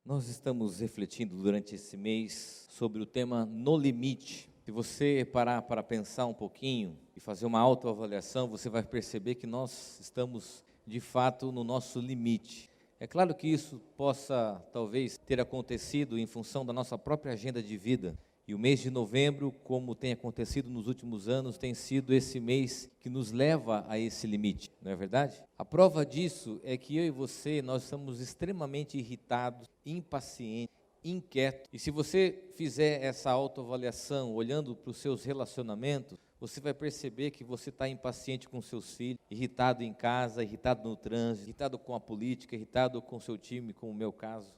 Nós estamos refletindo durante esse mês sobre o tema No Limite. Se você parar para pensar um pouquinho e fazer uma autoavaliação, você vai perceber que nós estamos, de fato, no nosso limite. É claro que isso possa, talvez, ter acontecido em função da nossa própria agenda de vida. E o mês de novembro, como tem acontecido nos últimos anos, tem sido esse mês que nos leva a esse limite, não é verdade? A prova disso é que eu e você, nós estamos extremamente irritados, impacientes, inquietos. E se você fizer essa autoavaliação, olhando para os seus relacionamentos, você vai perceber que você está impaciente com seus filhos, irritado em casa, irritado no trânsito, irritado com a política, irritado com o seu time, como o meu caso.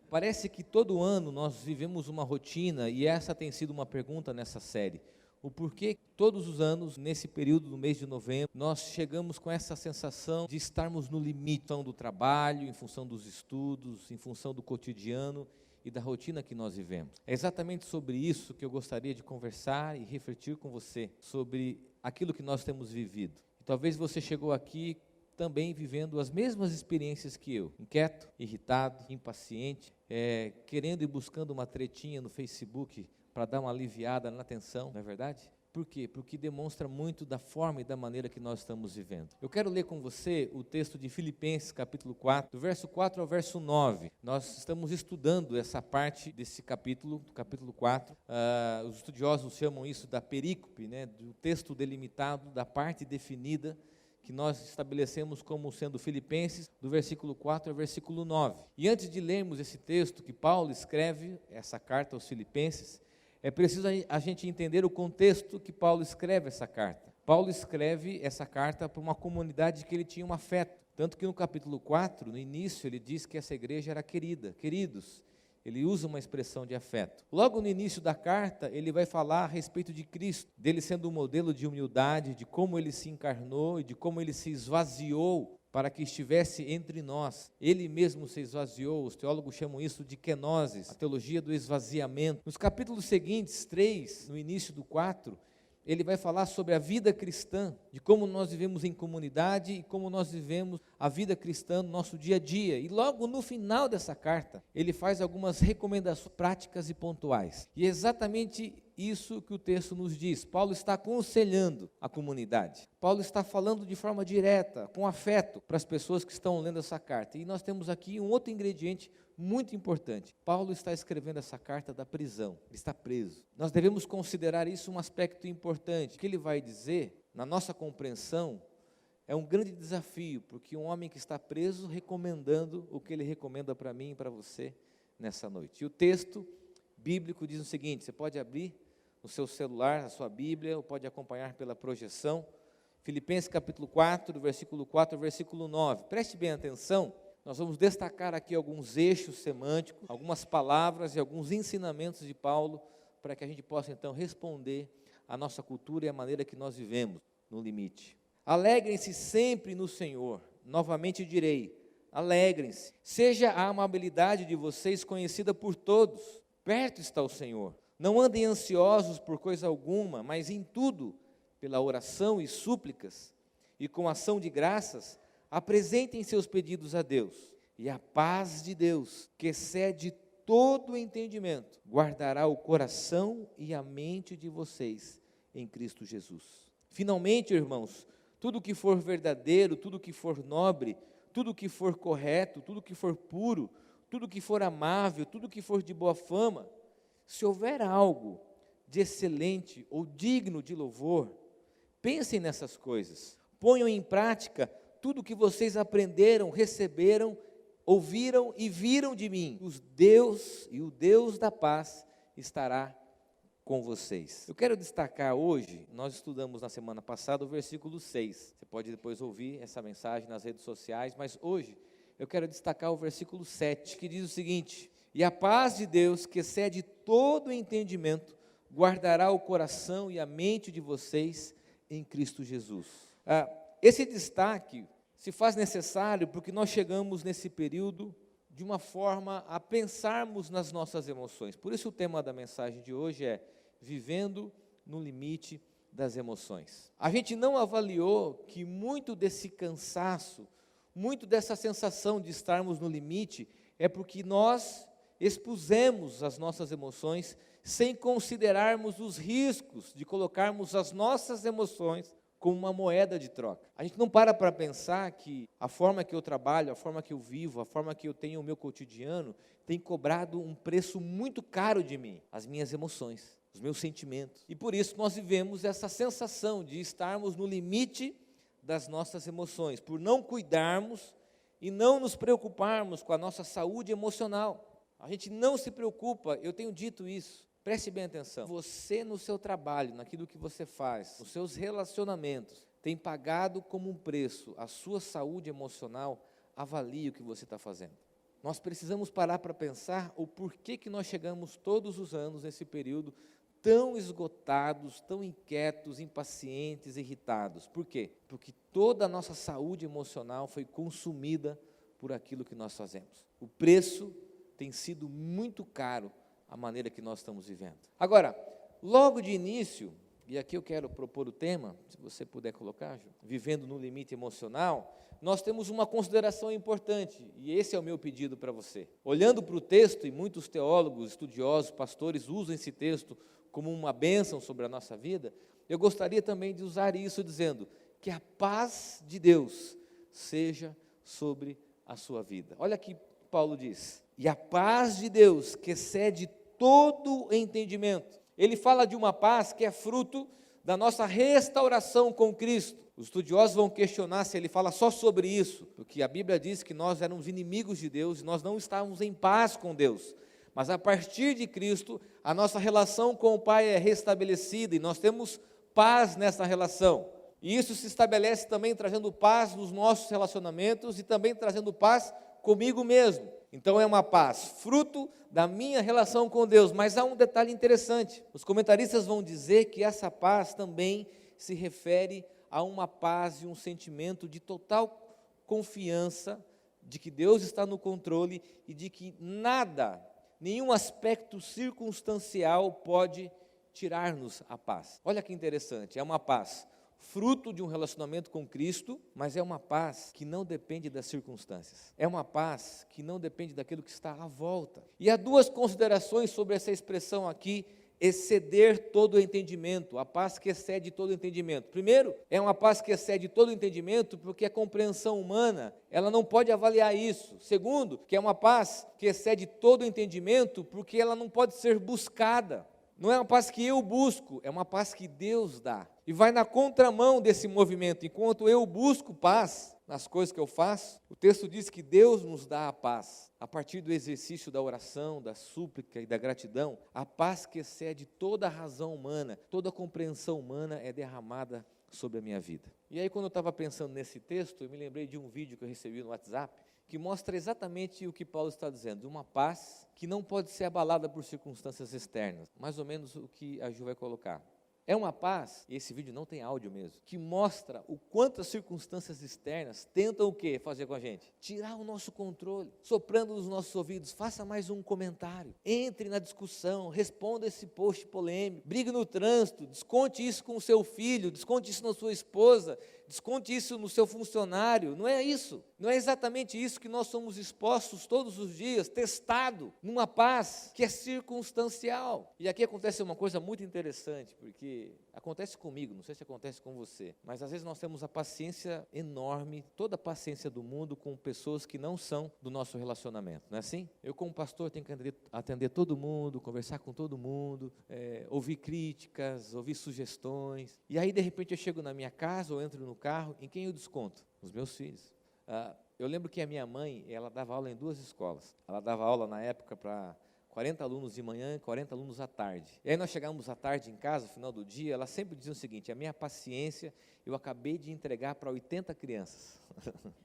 Parece que todo ano nós vivemos uma rotina, e essa tem sido uma pergunta nessa série. O porquê todos os anos, nesse período do mês de novembro, nós chegamos com essa sensação de estarmos no limite, em função do trabalho, em função dos estudos, em função do cotidiano e da rotina que nós vivemos. É exatamente sobre isso que eu gostaria de conversar e refletir com você, sobre aquilo que nós temos vivido. E talvez você chegou aqui também vivendo as mesmas experiências que eu, inquieto, irritado, impaciente, querendo e buscando uma tretinha no Facebook para dar uma aliviada na tensão, não é verdade? Por quê? Porque demonstra muito da forma e da maneira que nós estamos vivendo. Eu quero ler com você o texto de Filipenses, capítulo 4, do verso 4 ao verso 9. Nós estamos estudando essa parte desse capítulo, do capítulo 4. Os estudiosos chamam isso da perícope, né, do texto delimitado, da parte definida, que nós estabelecemos como sendo Filipenses, do versículo 4 ao versículo 9. E antes de lermos esse texto que Paulo escreve, essa carta aos Filipenses, é preciso a gente entender o contexto que Paulo escreve essa carta. Paulo escreve essa carta para uma comunidade que ele tinha um afeto. Tanto que no capítulo 4, no início, ele diz que essa igreja era querida, queridos. Ele usa uma expressão de afeto. Logo no início da carta, ele vai falar a respeito de Cristo, dele sendo um modelo de humildade, de como ele se encarnou e de como ele se esvaziou para que estivesse entre nós. Ele mesmo se esvaziou, os teólogos chamam isso de kenosis, a teologia do esvaziamento. Nos capítulos seguintes, 3, no início do 4, ele vai falar sobre a vida cristã, de como nós vivemos em comunidade e como nós vivemos a vida cristã no nosso dia a dia. E logo no final dessa carta, ele faz algumas recomendações práticas e pontuais. E é exatamente isso que o texto nos diz. Paulo está aconselhando a comunidade. Paulo está falando de forma direta, com afeto, para as pessoas que estão lendo essa carta. E nós temos aqui um outro ingrediente muito importante. Paulo está escrevendo essa carta da prisão. Ele está preso. Nós devemos considerar isso um aspecto importante. O que ele vai dizer, na nossa compreensão, é um grande desafio, porque um homem que está preso, recomendando o que ele recomenda para mim e para você nessa noite. E o texto bíblico diz o seguinte, você pode abrir no seu celular, a sua Bíblia, ou pode acompanhar pela projeção, Filipenses capítulo 4, do versículo 4 ao versículo 9. Preste bem atenção, nós vamos destacar aqui alguns eixos semânticos, algumas palavras e alguns ensinamentos de Paulo, para que a gente possa então responder à nossa cultura e à maneira que nós vivemos no limite. Alegrem-se sempre no Senhor, novamente direi, alegrem-se, seja a amabilidade de vocês conhecida por todos, perto está o Senhor. Não andem ansiosos por coisa alguma, mas em tudo, pela oração e súplicas, e com ação de graças, apresentem seus pedidos a Deus. E a paz de Deus, que excede todo o entendimento, guardará o coração e a mente de vocês em Cristo Jesus. Finalmente, irmãos, tudo que for verdadeiro, tudo que for nobre, tudo que for correto, tudo que for puro, tudo que for amável, tudo que for de boa fama, se houver algo de excelente ou digno de louvor, pensem nessas coisas, ponham em prática tudo o que vocês aprenderam, receberam, ouviram e viram de mim. O Deus da paz estará com vocês. Eu quero destacar hoje, nós estudamos na semana passada o versículo 6, você pode depois ouvir essa mensagem nas redes sociais, mas hoje eu quero destacar o versículo 7, que diz o seguinte, e a paz de Deus, que excede todo o entendimento, guardará o coração e a mente de vocês em Cristo Jesus. Esse destaque se faz necessário porque nós chegamos nesse período de uma forma a pensarmos nas nossas emoções. Por isso o tema da mensagem de hoje é vivendo no limite das emoções. A gente não avaliou que muito desse cansaço, muito dessa sensação de estarmos no limite, é porque nós expusemos as nossas emoções sem considerarmos os riscos de colocarmos as nossas emoções como uma moeda de troca. A gente não para pensar que a forma que eu trabalho, a forma que eu vivo, a forma que eu tenho o meu cotidiano, tem cobrado um preço muito caro de mim, as minhas emoções, os meus sentimentos. E por isso nós vivemos essa sensação de estarmos no limite das nossas emoções, por não cuidarmos e não nos preocuparmos com a nossa saúde emocional. A gente não se preocupa, eu tenho dito isso, preste bem atenção. Você no seu trabalho, naquilo que você faz, nos seus relacionamentos, tem pagado como um preço a sua saúde emocional, avalie o que você está fazendo. Nós precisamos parar para pensar o porquê que nós chegamos todos os anos nesse período tão esgotados, tão inquietos, impacientes, irritados. Por quê? Porque toda a nossa saúde emocional foi consumida por aquilo que nós fazemos. O preço tem sido muito caro, a maneira que nós estamos vivendo. Agora, logo de início, e aqui eu quero propor o tema, se você puder colocar, Ju, vivendo no limite emocional, nós temos uma consideração importante, e esse é o meu pedido para você. Olhando para o texto, e muitos teólogos, estudiosos, pastores usam esse texto como uma bênção sobre a nossa vida, eu gostaria também de usar isso dizendo que a paz de Deus seja sobre a sua vida. Olha aqui Paulo diz, e a paz de Deus que excede todo entendimento. Ele fala de uma paz que é fruto da nossa restauração com Cristo. Os estudiosos vão questionar se ele fala só sobre isso, porque a Bíblia diz que nós éramos inimigos de Deus, e nós não estávamos em paz com Deus. Mas a partir de Cristo, a nossa relação com o Pai é restabelecida, e nós temos paz nessa relação. E isso se estabelece também trazendo paz nos nossos relacionamentos, e também trazendo paz comigo mesmo. Então é uma paz, fruto da minha relação com Deus. Mas há um detalhe interessante, os comentaristas vão dizer que essa paz também se refere a uma paz e um sentimento de total confiança de que Deus está no controle e de que nada, nenhum aspecto circunstancial pode tirar-nos a paz. Olha que interessante, é uma paz fruto de um relacionamento com Cristo, mas é uma paz que não depende das circunstâncias. É uma paz que não depende daquilo que está à volta. E há duas considerações sobre essa expressão aqui, exceder todo o entendimento, a paz que excede todo o entendimento. Primeiro, é uma paz que excede todo o entendimento, porque a compreensão humana, ela não pode avaliar isso. Segundo, que é uma paz que excede todo o entendimento, porque ela não pode ser buscada. Não é uma paz que eu busco, é uma paz que Deus dá. E vai na contramão desse movimento. Enquanto eu busco paz nas coisas que eu faço, o texto diz que Deus nos dá a paz. A partir do exercício da oração, da súplica e da gratidão, a paz que excede toda a razão humana, toda a compreensão humana é derramada sobre a minha vida. E aí, quando eu estava pensando nesse texto, eu me lembrei de um vídeo que eu recebi no WhatsApp, que mostra exatamente o que Paulo está dizendo, uma paz que não pode ser abalada por circunstâncias externas, mais ou menos o que a Ju vai colocar. É uma paz, e esse vídeo não tem áudio mesmo, que mostra o quanto as circunstâncias externas tentam o quê fazer com a gente? Tirar o nosso controle, soprando nos nossos ouvidos, faça mais um comentário, entre na discussão, responda esse post polêmico, brigue no trânsito, desconte isso com o seu filho, desconte isso na sua esposa, desconte isso no seu funcionário. Não é isso, não é exatamente isso que nós somos expostos todos os dias, testado numa paz que é circunstancial. E aqui acontece uma coisa muito interessante, porque acontece comigo, não sei se acontece com você, mas às vezes nós temos a paciência enorme, toda a paciência do mundo com pessoas que não são do nosso relacionamento, não é assim? Eu como pastor tenho que atender todo mundo, conversar com todo mundo, ouvir críticas, ouvir sugestões, e aí de repente eu chego na minha casa ou entro no carro, em quem eu desconto? Os meus filhos. Eu lembro que a minha mãe, ela dava aula em duas escolas, ela dava aula na época para 40 alunos de manhã e 40 alunos à tarde. E aí nós chegávamos à tarde em casa, no final do dia, ela sempre dizia o seguinte, a minha paciência eu acabei de entregar para 80 crianças.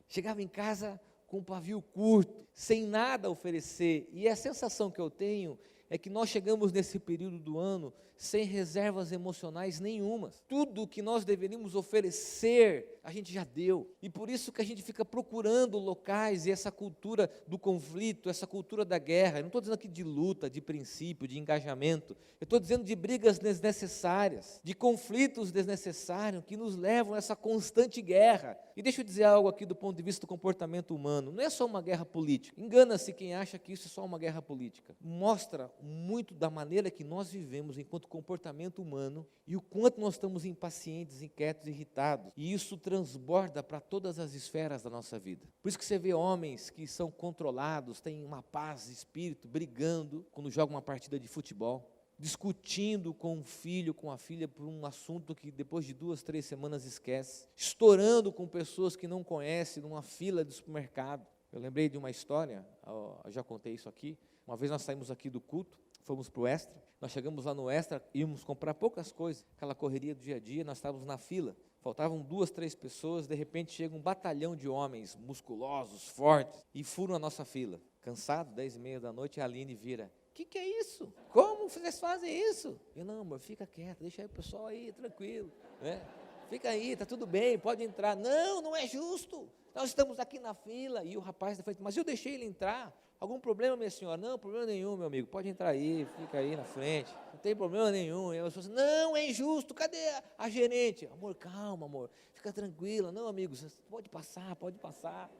Chegava em casa com um pavio curto, sem nada a oferecer, e a sensação que eu tenho é que nós chegamos nesse período do ano sem reservas emocionais nenhumas. Tudo que nós deveríamos oferecer, a gente já deu. E por isso que a gente fica procurando locais e essa cultura do conflito, essa cultura da guerra. Eu não estou dizendo aqui de luta, de princípio, de engajamento. Eu estou dizendo de brigas desnecessárias, de conflitos desnecessários que nos levam a essa constante guerra. E deixa eu dizer algo aqui do ponto de vista do comportamento humano. Não é só uma guerra política. Engana-se quem acha que isso é só uma guerra política. Mostra muito da maneira que nós vivemos enquanto comportamento humano e o quanto nós estamos impacientes, inquietos, irritados. E isso transborda para todas as esferas da nossa vida. Por isso que você vê homens que são controlados, têm uma paz de espírito, brigando quando jogam uma partida de futebol, discutindo com o filho, com a filha, por um assunto que depois de 2, 3 semanas esquece, estourando com pessoas que não conhecem, numa fila de supermercado. Eu lembrei de uma história, eu já contei isso aqui. Uma vez nós saímos aqui do culto, fomos para o Extra, nós chegamos lá no Extra, íamos comprar poucas coisas, aquela correria do dia a dia, nós estávamos na fila, faltavam 2, 3 pessoas, de repente chega um batalhão de homens musculosos, fortes, e furam a nossa fila. Cansado, 10h30 da noite, a Aline vira: o que é isso? Como vocês fazem isso? Eu: não, amor, fica quieto, deixa aí o pessoal aí, tranquilo, né? Fica aí, tá tudo bem, pode entrar. Não, não é justo, nós estamos aqui na fila. E o rapaz da frente: mas eu deixei ele entrar. Algum problema, minha senhora? Não, problema nenhum, meu amigo, pode entrar aí, fica aí na frente, não tem problema nenhum. E eu falei: não, é injusto, cadê a gerente? Amor, calma, amor, fica tranquila. Não, amigo, você pode passar, pode passar.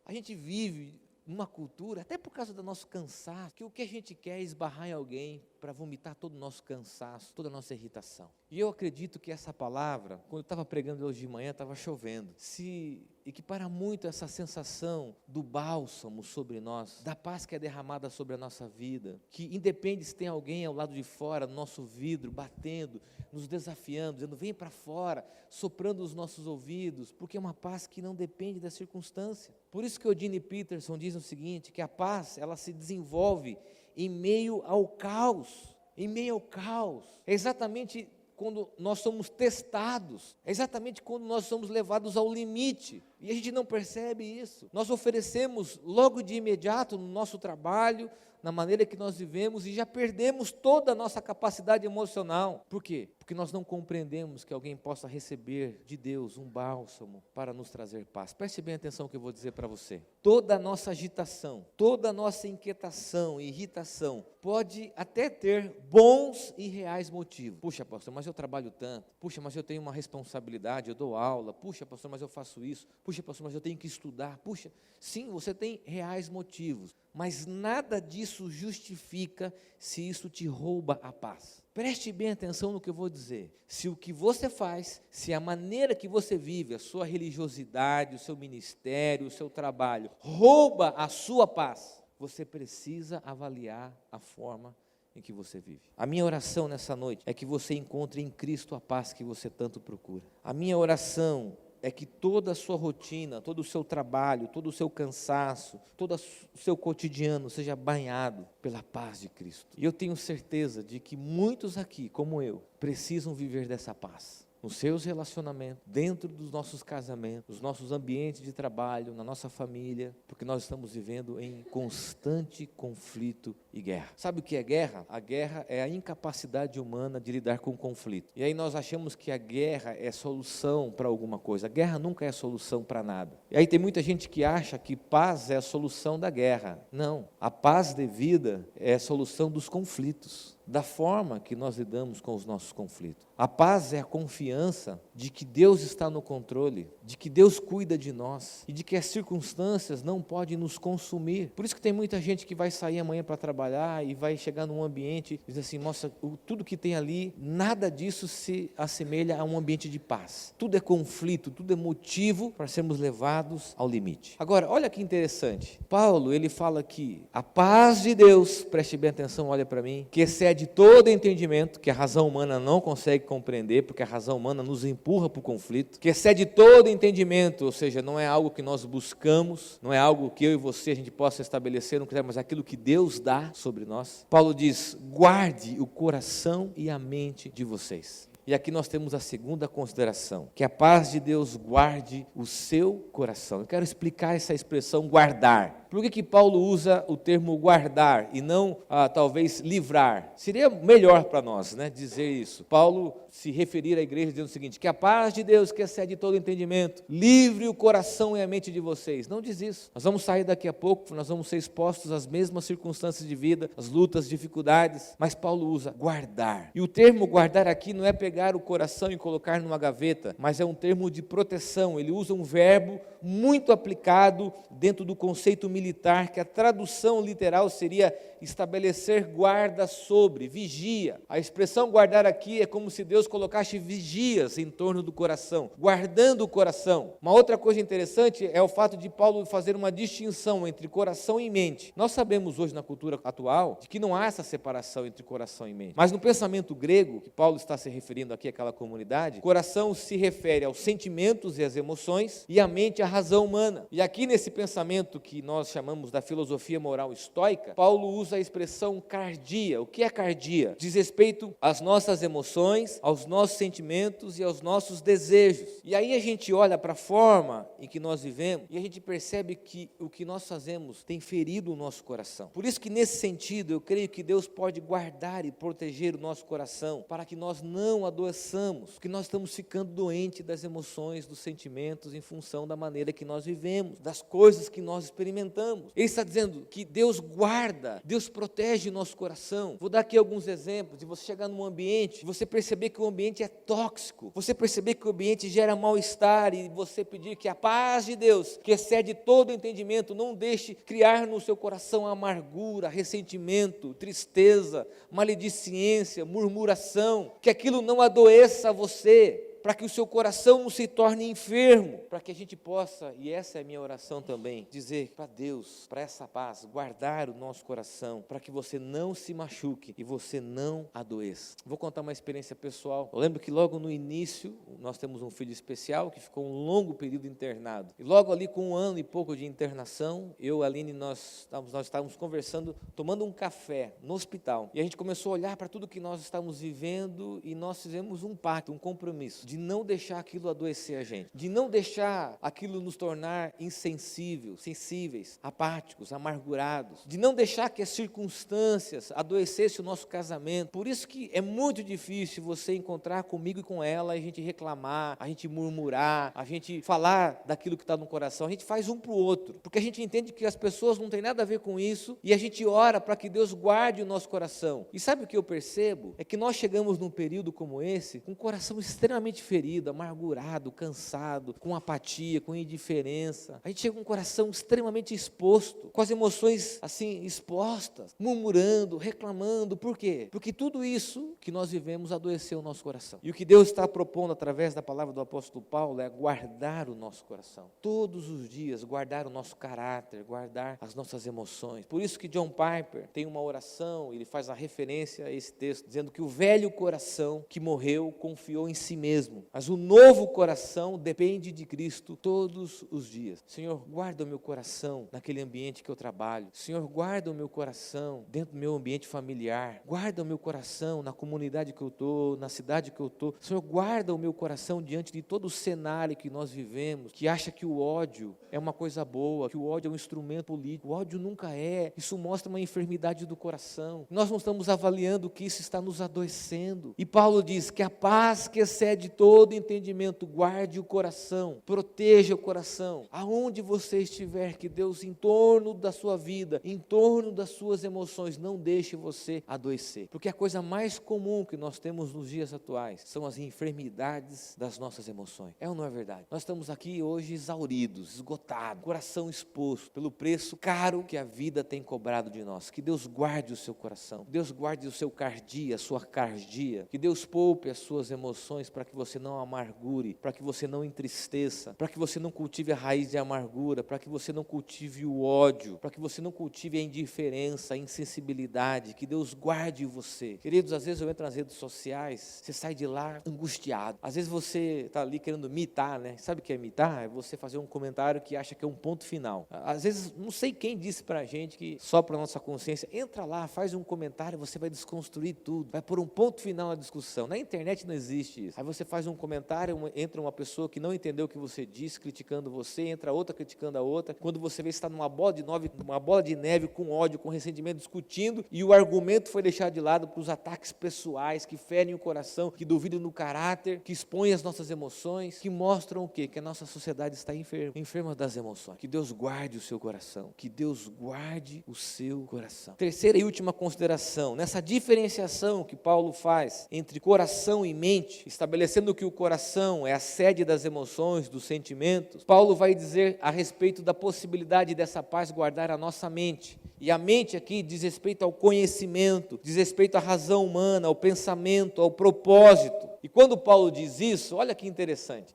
A gente vive numa cultura, até por causa do nosso cansaço, que o que a gente quer é esbarrar em alguém para vomitar todo o nosso cansaço, toda a nossa irritação. E eu acredito que essa palavra, quando eu estava pregando hoje de manhã, estava chovendo, se equipara muito essa sensação do bálsamo sobre nós, da paz que é derramada sobre a nossa vida, que independe se tem alguém ao lado de fora, no nosso vidro, batendo, nos desafiando, dizendo: vem para fora, soprando os nossos ouvidos, porque é uma paz que não depende da circunstância. Por isso que o Eugene Peterson diz o seguinte, que a paz, ela se desenvolve em meio ao caos, em meio ao caos. É exatamente quando nós somos testados, é exatamente quando nós somos levados ao limite, e a gente não percebe isso. Nós oferecemos logo de imediato no nosso trabalho, na maneira que nós vivemos, e já perdemos toda a nossa capacidade emocional. Por quê? Porque nós não compreendemos que alguém possa receber de Deus um bálsamo para nos trazer paz. Preste bem atenção no que eu vou dizer para você. Toda a nossa agitação, toda a nossa inquietação e irritação pode até ter bons e reais motivos. Puxa, pastor, mas eu trabalho tanto. Puxa, mas eu tenho uma responsabilidade, eu dou aula. Puxa, pastor, mas eu faço isso. Puxa, pastor, mas eu tenho que estudar. Puxa, sim, você tem reais motivos, mas nada disso justifica se isso te rouba a paz. Preste bem atenção no que eu vou dizer. Se o que você faz, se a maneira que você vive, a sua religiosidade, o seu ministério, o seu trabalho, rouba a sua paz, você precisa avaliar a forma em que você vive. A minha oração nessa noite é que você encontre em Cristo a paz que você tanto procura. A minha oração é que toda a sua rotina, todo o seu trabalho, todo o seu cansaço, todo o seu cotidiano seja banhado pela paz de Cristo. E eu tenho certeza de que muitos aqui, como eu, precisam viver dessa paz. Nos seus relacionamentos, dentro dos nossos casamentos, nos nossos ambientes de trabalho, na nossa família, porque nós estamos vivendo em constante conflito e guerra. Sabe o que é guerra? A guerra é a incapacidade humana de lidar com o conflito. E aí nós achamos que a guerra é solução para alguma coisa. A guerra nunca é solução para nada. E aí tem muita gente que acha que paz é a solução da guerra. Não, a paz devida é a solução dos conflitos, da forma que nós lidamos com os nossos conflitos. A paz é a confiança de que Deus está no controle, de que Deus cuida de nós e de que as circunstâncias não podem nos consumir. Por isso que tem muita gente que vai sair amanhã para trabalhar e vai chegar num ambiente e diz assim: nossa, tudo que tem ali, nada disso se assemelha a um ambiente de paz. Tudo é conflito, tudo é motivo para sermos levados ao limite. Agora, olha que interessante. Paulo, ele fala que a paz de Deus, preste bem atenção, olha para mim, que excede todo entendimento, que a razão humana não consegue compreender, porque a razão humana nos empurra para o conflito, que excede todo entendimento, ou seja, não é algo que nós buscamos, não é algo que eu e você a gente possa estabelecer, não quiser, mas aquilo que Deus dá sobre nós. Paulo diz: guarde o coração e a mente de vocês. E aqui nós temos a segunda consideração, que a paz de Deus guarde o seu coração. Eu quero explicar essa expressão guardar. Por que Paulo usa o termo guardar e não, talvez, livrar? Seria melhor para nós, né, dizer isso. Paulo se referir à igreja dizendo o seguinte: que a paz de Deus, que excede todo entendimento, livre o coração e a mente de vocês. Não diz isso. Nós vamos sair daqui a pouco, nós vamos ser expostos às mesmas circunstâncias de vida, às lutas, dificuldades, mas Paulo usa guardar. E o termo guardar aqui não é pegar o coração e colocar numa gaveta, mas é um termo de proteção. Ele usa um verbo muito aplicado dentro do conceito militar, que a tradução literal seria estabelecer guarda sobre, vigia. A expressão guardar aqui é como se Deus colocasse vigias em torno do coração, guardando o coração. Uma outra coisa interessante é o fato de Paulo fazer uma distinção entre coração e mente. Nós sabemos hoje na cultura atual de que não há essa separação entre coração e mente. Mas no pensamento grego, que Paulo está se referindo aqui àquela comunidade, coração se refere aos sentimentos e às emoções, e a mente à razão humana. E aqui nesse pensamento que nós chamamos da filosofia moral estoica, Paulo usa a expressão cardia. O que é cardia? Diz respeito às nossas emoções, aos nossos sentimentos e aos nossos desejos. E aí a gente olha para a forma em que nós vivemos e a gente percebe que o que nós fazemos tem ferido o nosso coração. Por isso que nesse sentido eu creio que Deus pode guardar e proteger o nosso coração para que nós não adoeçamos, porque nós estamos ficando doentes das emoções, dos sentimentos em função da maneira que nós vivemos, das coisas que nós experimentamos. Ele está dizendo que Deus guarda, Deus protege o nosso coração. Vou dar aqui alguns exemplos de você chegar num ambiente e você perceber que o ambiente é tóxico, você perceber que o ambiente gera mal-estar e você pedir que a paz de Deus, que excede todo entendimento, não deixe criar no seu coração amargura, ressentimento, tristeza, maledicência, murmuração, que aquilo não adoeça você, para que o seu coração não se torne enfermo, para que a gente possa, e essa é a minha oração também, dizer para Deus, para essa paz, guardar o nosso coração, para que você não se machuque e você não adoeça. Vou contar uma experiência pessoal. Eu lembro que logo no início, nós temos um filho especial que ficou um longo período internado, e logo ali com 1 ano e pouco de internação, eu e a Aline, nós estávamos conversando, tomando um café no hospital, e a gente começou a olhar para tudo que nós estávamos vivendo, e nós fizemos um pacto, um compromisso, de não deixar aquilo adoecer a gente, de não deixar aquilo nos tornar sensíveis, apáticos, amargurados, de não deixar que as circunstâncias adoecessem o nosso casamento. Por isso que é muito difícil você encontrar comigo e com ela, a gente reclamar, a gente murmurar, a gente falar daquilo que está no coração. A gente faz um para o outro, porque a gente entende que as pessoas não têm nada a ver com isso, e a gente ora para que Deus guarde o nosso coração. E sabe o que eu percebo? É que nós chegamos num período como esse, com o coração extremamente ferido, amargurado, cansado, com apatia, com indiferença. A gente chega com o coração extremamente exposto, com as emoções assim expostas, murmurando, reclamando. Por quê? Porque tudo isso que nós vivemos adoeceu o nosso coração. E o que Deus está propondo através da palavra do apóstolo Paulo é guardar o nosso coração. Todos os dias, guardar o nosso caráter, guardar as nossas emoções. Por isso que John Piper tem uma oração, ele faz a referência a esse texto, dizendo que o velho coração que morreu confiou em si mesmo, mas o novo coração depende de Cristo todos os dias. Senhor, guarda o meu coração naquele ambiente que eu trabalho. Senhor, guarda o meu coração dentro do meu ambiente familiar. Guarda o meu coração na comunidade que eu estou, na cidade que eu estou. Senhor, guarda o meu coração diante de todo o cenário que nós vivemos, que acha que o ódio é uma coisa boa, que o ódio é um instrumento político. O ódio nunca é. Isso mostra uma enfermidade do coração. Nós não estamos avaliando que isso está nos adoecendo. E Paulo diz que a paz que excede todo entendimento, guarde o coração, proteja o coração, aonde você estiver, que Deus em torno da sua vida, em torno das suas emoções, não deixe você adoecer, porque a coisa mais comum que nós temos nos dias atuais são as enfermidades das nossas emoções. É ou não é verdade? Nós estamos aqui hoje exauridos, esgotados, coração exposto pelo preço caro que a vida tem cobrado de nós. Que Deus guarde o seu coração, Deus guarde o seu cardia, a sua cardia, que Deus poupe as suas emoções para que você não amargure, para que você não entristeça, para que você não cultive a raiz de amargura, para que você não cultive o ódio, para que você não cultive a indiferença, a insensibilidade. Que Deus guarde você. Queridos, às vezes eu entro nas redes sociais, você sai de lá angustiado. Às vezes você está ali querendo mitar, né? Sabe o que é mitar? É você fazer um comentário que acha que é um ponto final. Às vezes, não sei quem disse pra gente que só para nossa consciência, entra lá, faz um comentário, você vai desconstruir tudo, vai pôr um ponto final na discussão. Na internet não existe isso. Aí você faz faz um comentário, entra uma pessoa que não entendeu o que você disse, criticando você, entra outra criticando a outra. Quando você vê, você está numa bola de neve com ódio, com ressentimento, discutindo, e o argumento foi deixado de lado para os ataques pessoais que ferem o coração, que duvidam no caráter, que expõem as nossas emoções, que mostram o quê? Que a nossa sociedade está enferma das emoções. Que Deus guarde o seu coração, que Deus guarde o seu coração. Terceira e última consideração, nessa diferenciação que Paulo faz entre coração e mente, estabelecendo que o coração é a sede das emoções, dos sentimentos, Paulo vai dizer a respeito da possibilidade dessa paz guardar a nossa mente. E a mente aqui diz respeito ao conhecimento, diz respeito à razão humana, ao pensamento, ao propósito. E quando Paulo diz isso, olha que interessante,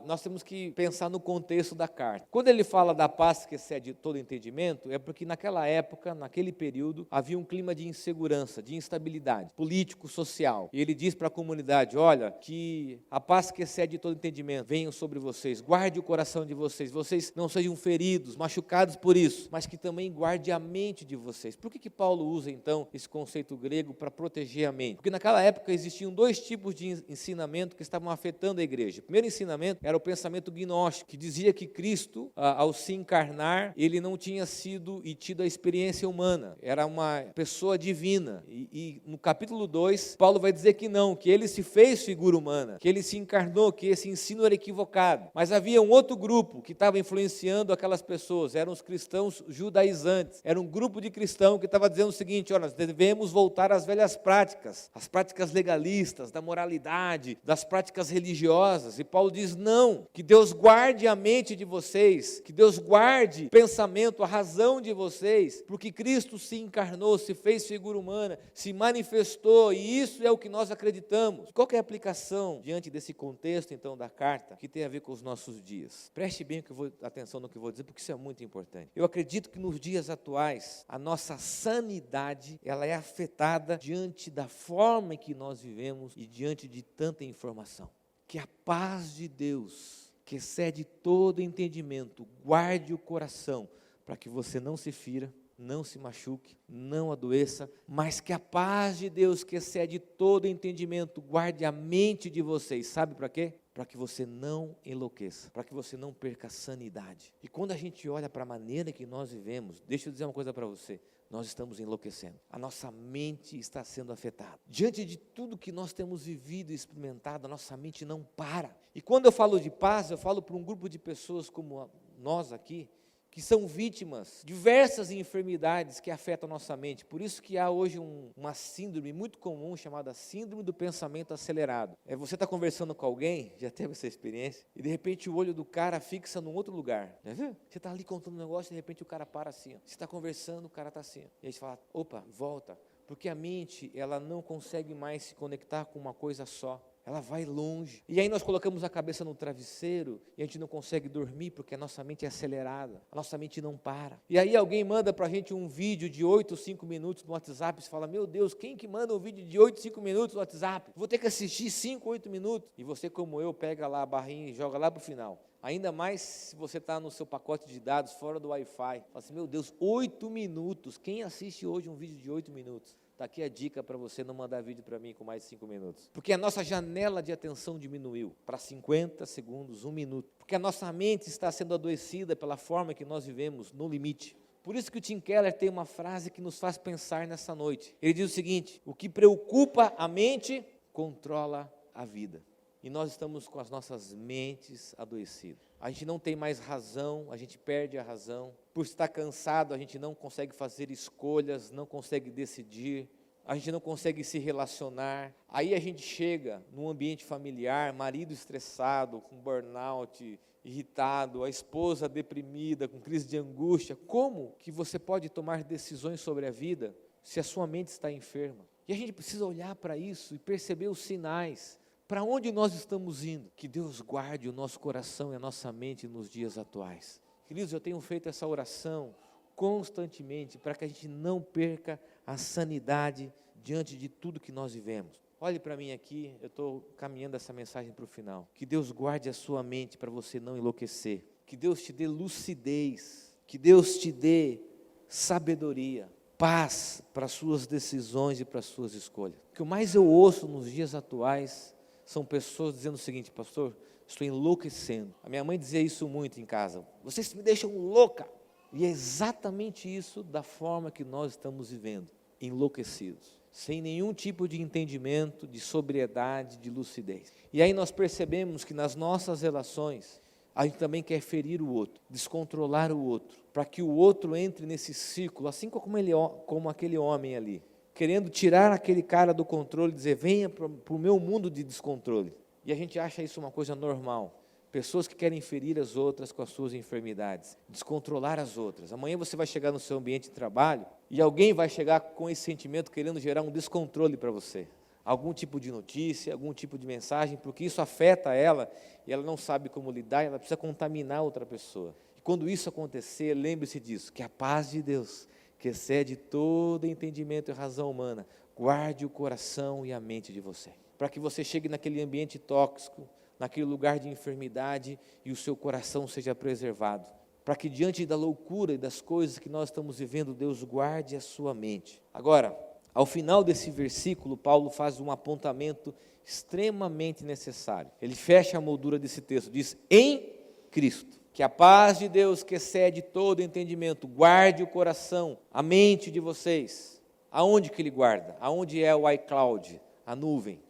nós temos que pensar no contexto da carta. Quando ele fala da paz que excede todo entendimento, é porque naquela época, naquele período, havia um clima de insegurança, de instabilidade, político, social. E ele diz para a comunidade, olha, que a paz que excede todo entendimento venha sobre vocês, guarde o coração de vocês não sejam feridos, machucados por isso, mas que também guarde a mente de vocês. Por que Paulo usa então esse conceito grego para proteger a mente? Porque naquela época existiam dois tipos de ensinamento que estavam afetando a igreja. O primeiro ensinamento era o pensamento gnóstico, que dizia que Cristo, ao se encarnar, ele não tinha sido e tido a experiência humana, era uma pessoa divina. E no capítulo 2, Paulo vai dizer que não, que ele se fez figura humana, que ele se encarnou, que esse ensino era equivocado. Mas havia um outro grupo que estava influenciando aquelas pessoas, eram os cristãos judaizantes, era um grupo de cristãos que estava dizendo o seguinte, olha, nós devemos voltar às velhas práticas, as práticas legalistas, da moralidade, das práticas religiosas. E Paulo diz, não, que Deus guarde a mente de vocês, que Deus guarde o pensamento, a razão de vocês, porque Cristo se encarnou, se fez figura humana, se manifestou, e isso é o que nós acreditamos. Qual que é a aplicação diante desse contexto, então, da carta, que tem a ver com os nossos dias? Preste bem atenção no que eu vou dizer, porque isso é muito importante. Eu acredito que nos dias atuais, a nossa sanidade, ela é afetada diante da forma em que nós vivemos e diante de tanta informação. Que a paz de Deus, que excede todo entendimento, guarde o coração, para que você não se fira, não se machuque, não adoeça, mas que a paz de Deus, que excede todo entendimento, guarde a mente de vocês. Sabe para quê? Para que você não enlouqueça, para que você não perca a sanidade. E quando a gente olha para a maneira que nós vivemos, deixa eu dizer uma coisa para você, nós estamos enlouquecendo, a nossa mente está sendo afetada. Diante de tudo que nós temos vivido e experimentado, a nossa mente não para. E quando eu falo de paz, eu falo para um grupo de pessoas como nós aqui, que são vítimas de diversas enfermidades que afetam a nossa mente. Por isso que há hoje uma síndrome muito comum chamada síndrome do pensamento acelerado. Você está conversando com alguém, já teve essa experiência, e de repente o olho do cara fixa num outro lugar. Já viu? Você está ali contando um negócio e de repente o cara para assim. Você está conversando, o cara está assim. E aí você fala, opa, volta. Porque a mente, ela não consegue mais se conectar com uma coisa só. Ela vai longe. E aí nós colocamos a cabeça no travesseiro e a gente não consegue dormir porque a nossa mente é acelerada, a nossa mente não para. E aí alguém manda para a gente um vídeo de 8, 5 minutos no WhatsApp, você fala, meu Deus, quem que manda um vídeo de 8, 5 minutos no WhatsApp? Vou ter que assistir 5, 8 minutos. E você, como eu, pega lá a barrinha e joga lá para o final. Ainda mais se você está no seu pacote de dados fora do Wi-Fi. Fala assim, meu Deus, 8 minutos. Quem assiste hoje um vídeo de 8 minutos? Está aqui a dica para você não mandar vídeo para mim com mais de 5 minutos. Porque a nossa janela de atenção diminuiu para 50 segundos, 1 minuto. Porque a nossa mente está sendo adoecida pela forma que nós vivemos no limite. Por isso que o Tim Keller tem uma frase que nos faz pensar nessa noite. Ele diz o seguinte, o que preocupa a mente, controla a vida. E nós estamos com as nossas mentes adoecidas. A gente não tem mais razão, a gente perde a razão. Por estar cansado, a gente não consegue fazer escolhas, não consegue decidir. A gente não consegue se relacionar. Aí a gente chega num ambiente familiar, marido estressado, com burnout, irritado, a esposa deprimida, com crise de angústia. Como que você pode tomar decisões sobre a vida se a sua mente está enferma? E a gente precisa olhar para isso e perceber os sinais. Para onde nós estamos indo? Que Deus guarde o nosso coração e a nossa mente nos dias atuais. Queridos, eu tenho feito essa oração constantemente para que a gente não perca a sanidade diante de tudo que nós vivemos. Olhe para mim aqui, eu estou caminhando essa mensagem para o final. Que Deus guarde a sua mente para você não enlouquecer. Que Deus te dê lucidez. Que Deus te dê sabedoria, paz para as suas decisões e para as suas escolhas. O que mais eu ouço nos dias atuais são pessoas dizendo o seguinte: pastor, estou enlouquecendo. A minha mãe dizia isso muito em casa: vocês me deixam louca. E é exatamente isso da forma que nós estamos vivendo, enlouquecidos, sem nenhum tipo de entendimento, de sobriedade, de lucidez. E aí nós percebemos que nas nossas relações, a gente também quer ferir o outro, descontrolar o outro, para que o outro entre nesse círculo, assim como aquele homem ali, querendo tirar aquele cara do controle, dizer: venha para o meu mundo de descontrole. E a gente acha isso uma coisa normal. Pessoas que querem ferir as outras com as suas enfermidades, descontrolar as outras. Amanhã você vai chegar no seu ambiente de trabalho e alguém vai chegar com esse sentimento querendo gerar um descontrole para você. Algum tipo de notícia, algum tipo de mensagem, porque isso afeta ela e ela não sabe como lidar, ela precisa contaminar outra pessoa. E quando isso acontecer, lembre-se disso, que a paz de Deus, que excede todo entendimento e razão humana, guarde o coração e a mente de você, para que você chegue naquele ambiente tóxico, naquele lugar de enfermidade, e o seu coração seja preservado, para que diante da loucura e das coisas que nós estamos vivendo, Deus guarde a sua mente. Agora, ao final desse versículo, Paulo faz um apontamento extremamente necessário. Ele fecha a moldura desse texto, diz: em Cristo, que a paz de Deus, que excede todo entendimento, guarde o coração, a mente de vocês. Aonde que ele guarda? Aonde é o iCloud, a nuvem?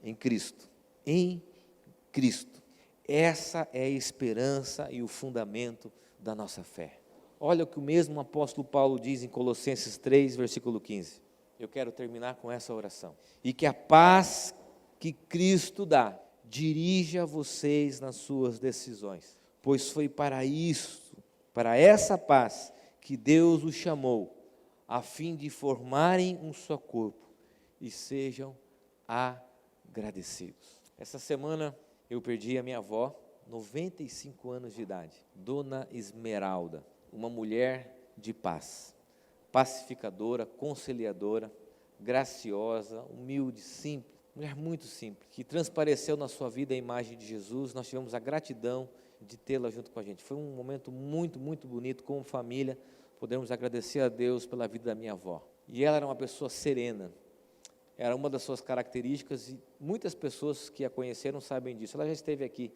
Em Cristo. Em Cristo. Essa é a esperança e o fundamento da nossa fé. Olha o que o mesmo apóstolo Paulo diz em Colossenses 3, versículo 15. Eu quero terminar com essa oração. E que a paz que Cristo dá, dirija vocês nas suas decisões, pois foi para isso, para essa paz, que Deus os chamou, a fim de formarem um só corpo e sejam agradecidos. Essa semana eu perdi a minha avó, 95 anos de idade, Dona Esmeralda, uma mulher de paz, pacificadora, conciliadora, graciosa, humilde, simples, mulher muito simples, que transpareceu na sua vida a imagem de Jesus. Nós tivemos a gratidão de tê-la junto com a gente. Foi um momento muito, muito bonito, como família, podemos agradecer a Deus pela vida da minha avó. E ela era uma pessoa serena, era uma das suas características, e muitas pessoas que a conheceram sabem disso. Ela já esteve aqui,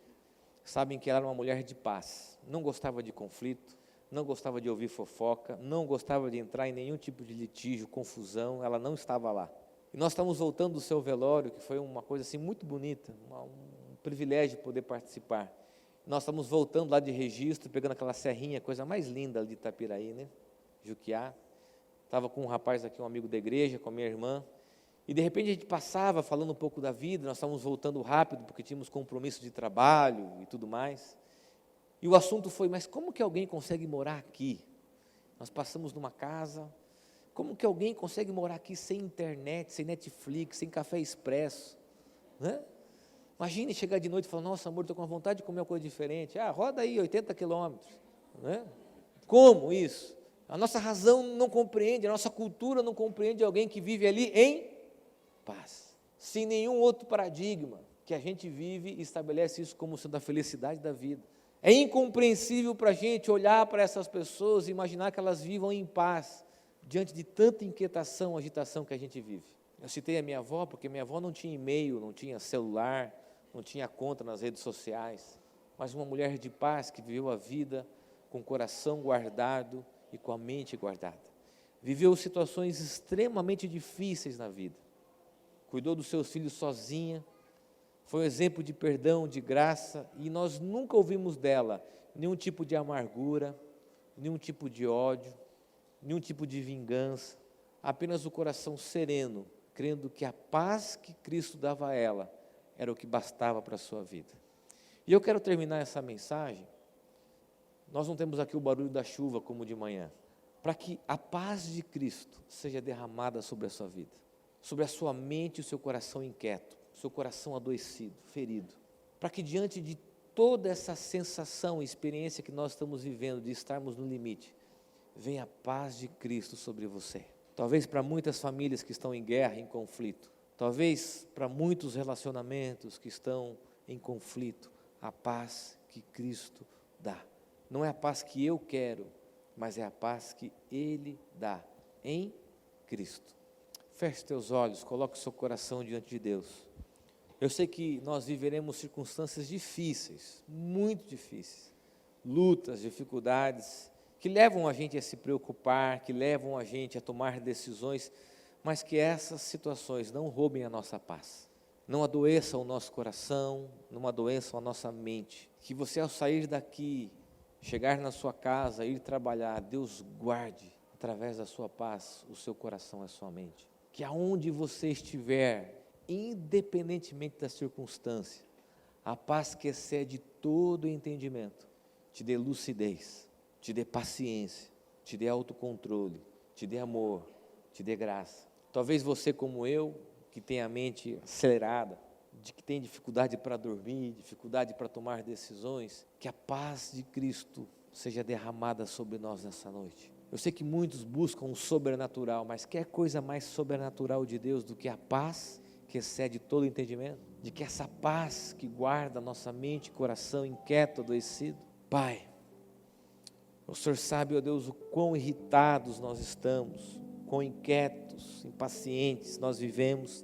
sabem que ela era uma mulher de paz, não gostava de conflito, não gostava de ouvir fofoca, não gostava de entrar em nenhum tipo de litígio, confusão, ela não estava lá. E nós estamos voltando do seu velório, que foi uma coisa assim muito bonita, um privilégio poder participar. Nós estamos voltando lá de Registro, pegando aquela serrinha, coisa mais linda de Itapiraí, né? Juquiá. Estava com um rapaz aqui, um amigo da igreja, com a minha irmã, e de repente a gente passava falando um pouco da vida. Nós estávamos voltando rápido, porque tínhamos compromisso de trabalho e tudo mais. E o assunto foi: mas como que alguém consegue morar aqui? Nós passamos numa casa, como que alguém consegue morar aqui sem internet, sem Netflix, sem café expresso? Né? Imagine chegar de noite e falar: nossa, amor, estou com vontade de comer uma coisa diferente. Roda aí 80 quilômetros. Né? Como isso? A nossa razão não compreende, a nossa cultura não compreende alguém que vive ali em paz, sem nenhum outro paradigma, que a gente vive e estabelece isso como sendo a felicidade da vida. É incompreensível para a gente olhar para essas pessoas e imaginar que elas vivam em paz, diante de tanta inquietação, agitação que a gente vive. Eu citei a minha avó, porque minha avó não tinha e-mail, não tinha celular, não tinha conta nas redes sociais, mas uma mulher de paz que viveu a vida com o coração guardado e com a mente guardada. Viveu situações extremamente difíceis na vida, cuidou dos seus filhos sozinha, foi um exemplo de perdão, de graça, e nós nunca ouvimos dela nenhum tipo de amargura, nenhum tipo de ódio, nenhum tipo de vingança, apenas o coração sereno, crendo que a paz que Cristo dava a ela era o que bastava para a sua vida. E eu quero terminar essa mensagem, nós não temos aqui o barulho da chuva como de manhã, para que a paz de Cristo seja derramada sobre a sua vida, sobre a sua mente e o seu coração inquieto, seu coração adoecido, ferido, para que diante de toda essa sensação e experiência que nós estamos vivendo, de estarmos no limite, venha a paz de Cristo sobre você. Talvez para muitas famílias que estão em guerra, em conflito, talvez para muitos relacionamentos que estão em conflito, a paz que Cristo dá. Não é a paz que eu quero, mas é a paz que Ele dá em Cristo. Feche teus olhos, coloque o seu coração diante de Deus. Eu sei que nós viveremos circunstâncias difíceis, muito difíceis, lutas, dificuldades, que levam a gente a se preocupar, que levam a gente a tomar decisões, mas que essas situações não roubem a nossa paz, não adoeçam o nosso coração, não adoeçam a nossa mente. Que você, ao sair daqui, chegar na sua casa, ir trabalhar, Deus guarde, através da sua paz, o seu coração e a sua mente. Que aonde você estiver, independentemente da circunstância, a paz que excede todo entendimento, te dê lucidez, te dê paciência, te dê autocontrole, te dê amor, te dê graça. Talvez você, como eu, que tem a mente acelerada, que tem dificuldade para dormir, dificuldade para tomar decisões, que a paz de Cristo seja derramada sobre nós nessa noite. Eu sei que muitos buscam o sobrenatural, mas quer coisa mais sobrenatural de Deus do que a paz que excede todo entendimento? De que essa paz que guarda nossa mente e coração inquieto, adoecido? Pai, o Senhor sabe, ó Deus, o quão irritados nós estamos, quão inquietos, impacientes nós vivemos,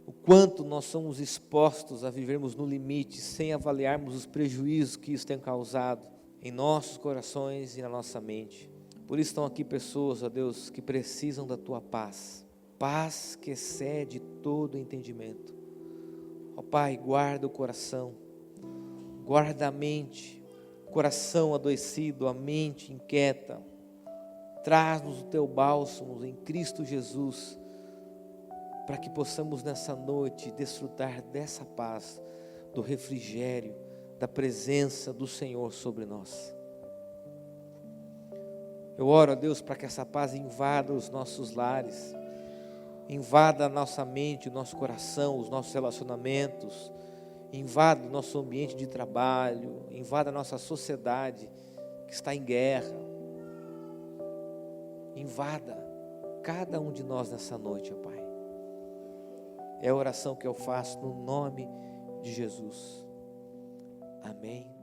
o quanto nós somos expostos a vivermos no limite, sem avaliarmos os prejuízos que isso tem causado em nossos corações e na nossa mente. Por isso estão aqui pessoas, ó Deus, que precisam da Tua paz, paz que excede todo entendimento. Ó Pai, guarda o coração, guarda a mente, o coração adoecido, a mente inquieta. Traz-nos o Teu bálsamo em Cristo Jesus, para que possamos nessa noite desfrutar dessa paz, do refrigério, da presença do Senhor sobre nós. Eu oro a Deus para que essa paz invada os nossos lares, invada a nossa mente, o nosso coração, os nossos relacionamentos, invada o nosso ambiente de trabalho, invada a nossa sociedade que está em guerra. Invada cada um de nós nessa noite, ó Pai. É a oração que eu faço no nome de Jesus. Amém.